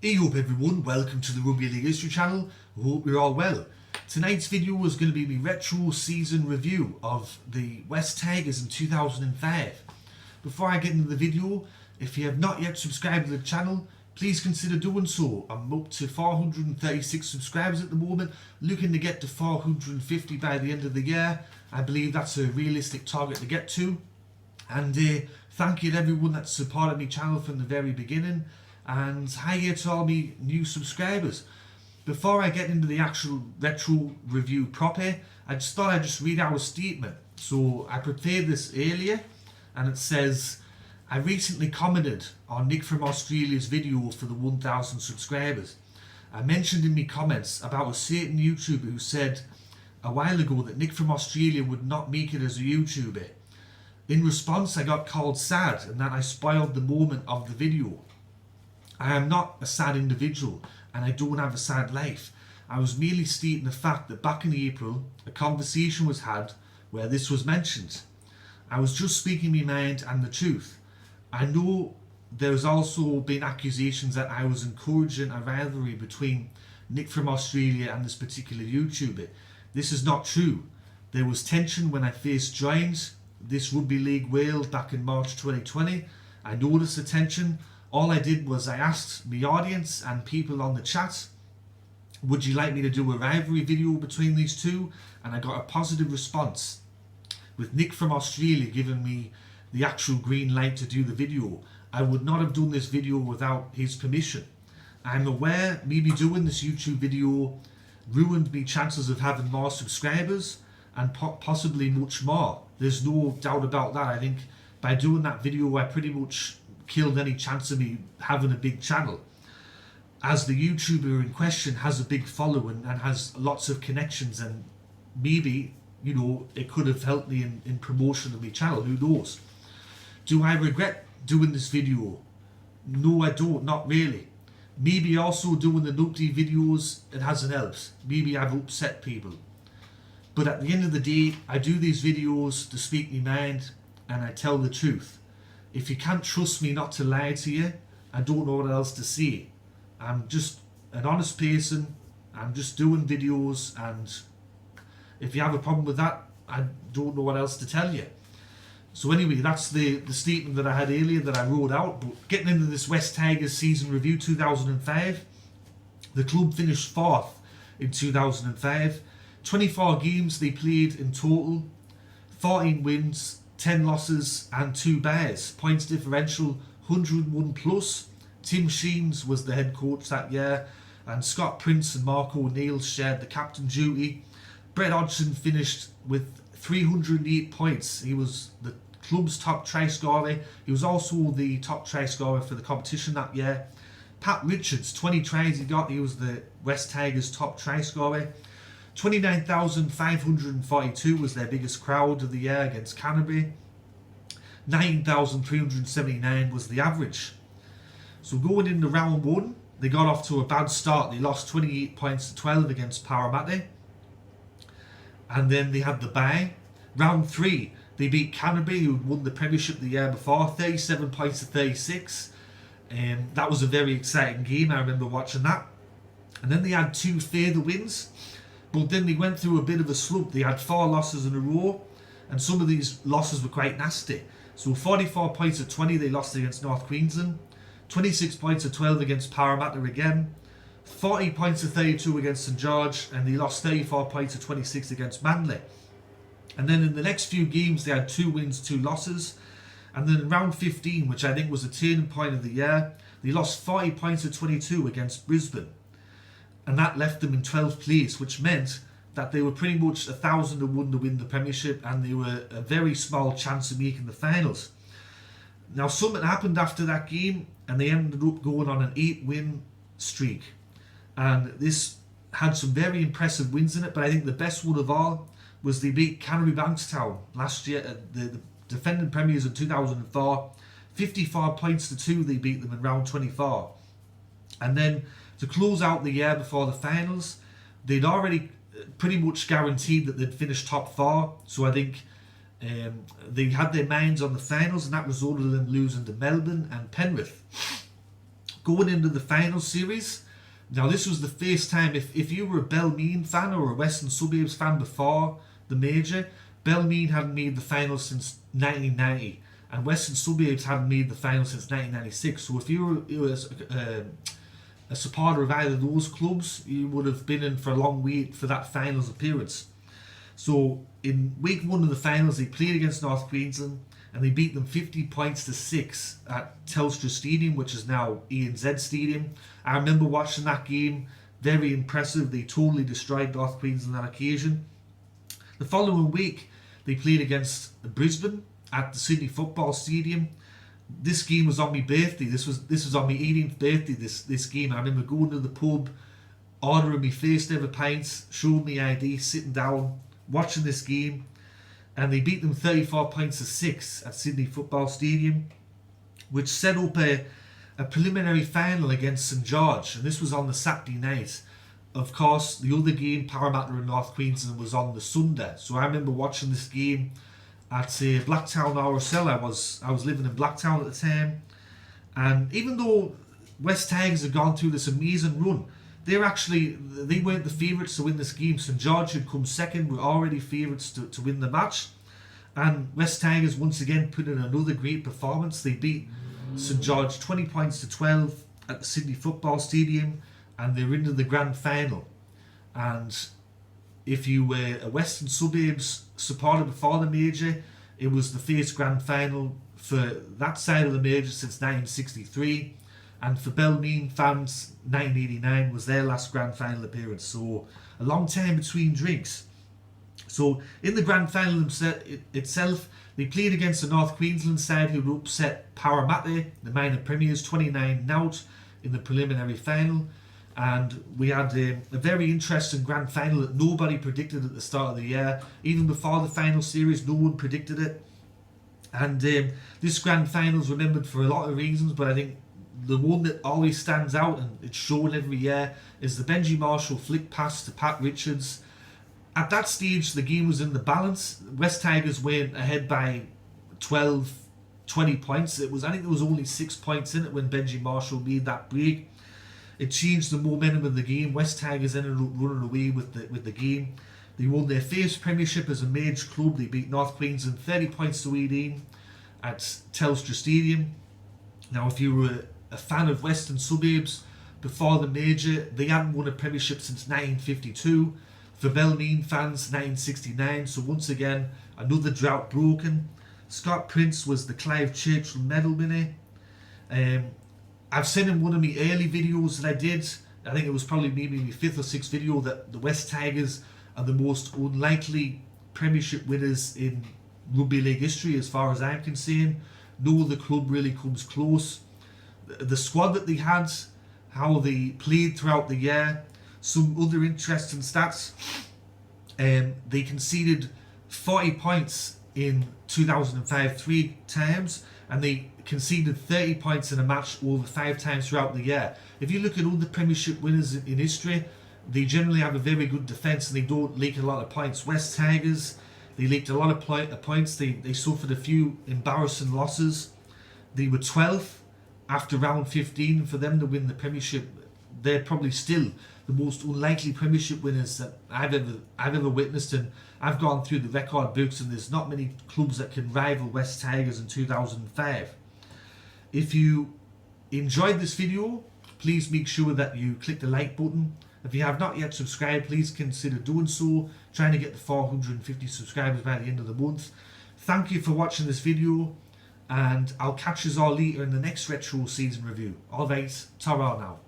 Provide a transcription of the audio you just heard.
Hey up everyone, welcome to the Rugby League History channel. I hope you're all well. Tonight's video is going to be my retro season review of the West Tigers in 2005. Before I get into the video, if you have not yet subscribed to the channel, please consider doing so. I'm up to 436 subscribers at the moment, looking to get to 450 by the end of the year. I believe that's a realistic target to get to. And thank you to everyone that supported my channel from the very beginning. And hi here to all my new subscribers. Before I get into the actual retro review proper, I just thought I'd just read out a statement. So I prepared this earlier, and it says, I recently commented on Nick from Australia's video for the 1000 subscribers. I mentioned in my comments about a certain YouTuber who said a while ago that Nick from Australia would not make it as a YouTuber. In response, I got called sad and that I spoiled the moment of the video. I am not a sad individual and I don't have a sad life. I was merely stating the fact that back in April, a conversation was had where this was mentioned. I was just speaking my mind and the truth. I know there's also been accusations that I was encouraging a rivalry between Nick from Australia and this particular YouTuber. This is not true. There was tension when I first joined this Rugby League world back in March 2020. I noticed the tension. All I did was I asked my audience and people on the chat, would you like me to do a rivalry video between these two? And I got a positive response, with Nick from Australia giving me the actual green light to do the video. I would not have done this video without his permission. I'm aware maybe doing this YouTube video ruined me chances of having more subscribers and possibly much more. There's no doubt about that. I think by doing that video I pretty much killed any chance of me having a big channel, as the YouTuber in question has a big following and has lots of connections, and maybe, you know, it could have helped me in promotion of my channel, who knows. Do I regret doing this video? No, I don't, not really. Maybe also doing the nutty videos, it hasn't helped. Maybe I've upset people. But at the end of the day, I do these videos to speak my mind and I tell the truth. If you can't trust me not to lie to you, I don't know what else to say. I'm just an honest person. I'm just doing videos, and if you have a problem with that, I don't know what else to tell you. So anyway, that's the statement that I had earlier that I wrote out. But getting into this West Tigers season review 2005, the club finished 4th in 2005. 24 games they played in total, 14 wins, 10 losses and 2 bears. Points differential 101 plus. Tim Sheens was the head coach that year, and Scott Prince and Mark O'Neill shared the captain duty. Brett Hodgson finished with 308 points. He was the club's top try scorer. He was also the top try scorer for the competition that year. Pat Richards, 20 tries he got. He was the West Tigers' top try scorer. 29,542 was their biggest crowd of the year against Canterbury. 9,379 was the average. So going into round 1, they got off to a bad start. They lost 28 points to 12 against Parramatta. And then they had the bye. Round 3, they beat Canterbury, who won the premiership the year before, 37 points to 36. That was a very exciting game. I remember watching that. And then they had 2 further wins. But then they went through a bit of a slump. They had 4 losses in a row, and some of these losses were quite nasty. So 44 points at 20 they lost against North Queensland, 26 points at 12 against Parramatta again, 40 points at 32 against St George, and they lost 34 points at 26 against Manly. And then in the next few games they had 2 wins, 2 losses. And then in round 15, which I think was a turning point of the year, they lost 40 points at 22 against Brisbane. And that left them in 12th place, which meant that they were pretty much 1,000 to 1 to win the premiership, and they were a very small chance of making the finals. Now something happened after that game, and they ended up going on an 8-win streak. And this had some very impressive wins in it, but I think the best one of all was they beat Canterbury Bankstown last year, the defending premiers in 2004. 54 points to 2 they beat them in round 24. And then to close out the year before the finals, they'd already pretty much guaranteed that they'd finish top 4. So I think they had their minds on the finals, and that resulted in losing to Melbourne and Penrith. going into the final series. Now this was the first time, if you were a Belmead fan or a Western Suburbs fan before the major, Belmead hadn't made the final since 1990 and Western Suburbs hadn't made the final since 1996. So if you were a supporter of either of those clubs, you would have been in for a long wait for that finals appearance. So in week 1 of the finals, they played against North Queensland and they beat them 50 points to 6 at Telstra Stadium, which is now ANZ Stadium. I remember watching that game, very impressive. They totally destroyed North Queensland on that occasion. The following week, they played against Brisbane at the Sydney Football Stadium. This game was on my birthday. This was on my 18th birthday, this game. I remember going to the pub, ordering my first ever pints, showing me ID, sitting down, watching this game. And they beat them 34 points to 6 at Sydney Football Stadium, which set up a preliminary final against St George, and this was on the Saturday night. Of course, the other game, Parramatta and North Queensland, was on the Sunday. So I remember watching this game at Blacktown RSL. I was living in Blacktown at the time, and even though West Tigers had gone through this amazing run, they weren't the favourites to win this game. St George had come second, were already favourites to win the match. And West Tigers once again put in another great performance. They beat St George 20 points to 12 at the Sydney Football Stadium, and they're into the grand final. And if you were a Western Suburbs supporter before the major, it was the first grand final for that side of the major since 1963. And for Belmead fans, 1989 was their last grand final appearance. So a long time between drinks. So in the grand final itself, they played against the North Queensland side who upset Parramatta, the minor premiers, 29-0 in the preliminary final. And we had a very interesting grand final that nobody predicted at the start of the year. Even before the final series, no one predicted it. And this grand final is remembered for a lot of reasons, but I think the one that always stands out, and it's shown every year, is the Benji Marshall flick pass to Pat Richards. At that stage, the game was in the balance. West Tigers went ahead by 20 points. I think there was only 6 points in it when Benji Marshall made that break. It changed the momentum of the game. West Tigers ended up running away with the game. They won their first premiership as a major club. They beat North Queensland 30 points to 18 at Telstra Stadium. Now, if you were a fan of Western Suburbs before the major, they hadn't won a premiership since 1952. For Belmead fans, 1969. So once again, another drought broken. Scott Prince was the Clive Churchill medal winner. I've said in one of my early videos that I did, I think it was probably maybe my 5th or 6th video, that the West Tigers are the most unlikely premiership winners in rugby league history as far as I'm concerned. No other club really comes close. The squad that they had, how they played throughout the year, some other interesting stats. They conceded 40 points in 2005 3 times, and they conceded 30 points in a match over 5 times throughout the year. If you look at all the premiership winners in history, they generally have a very good defence and they don't leak a lot of points. West Tigers, they leaked a lot of points. They suffered a few embarrassing losses. They were 12th after round 15. For them to win the premiership, they're probably still the most unlikely premiership winners that I've ever witnessed, and I've gone through the record books and there's not many clubs that can rival West Tigers in 2005. If you enjoyed this video, please make sure that you click the like button. If you have not yet subscribed, please consider doing so, trying to get to 450 subscribers by the end of the month. Thank you for watching this video, and I'll catch you all later in the next retro season review. Alright, ta-ra now.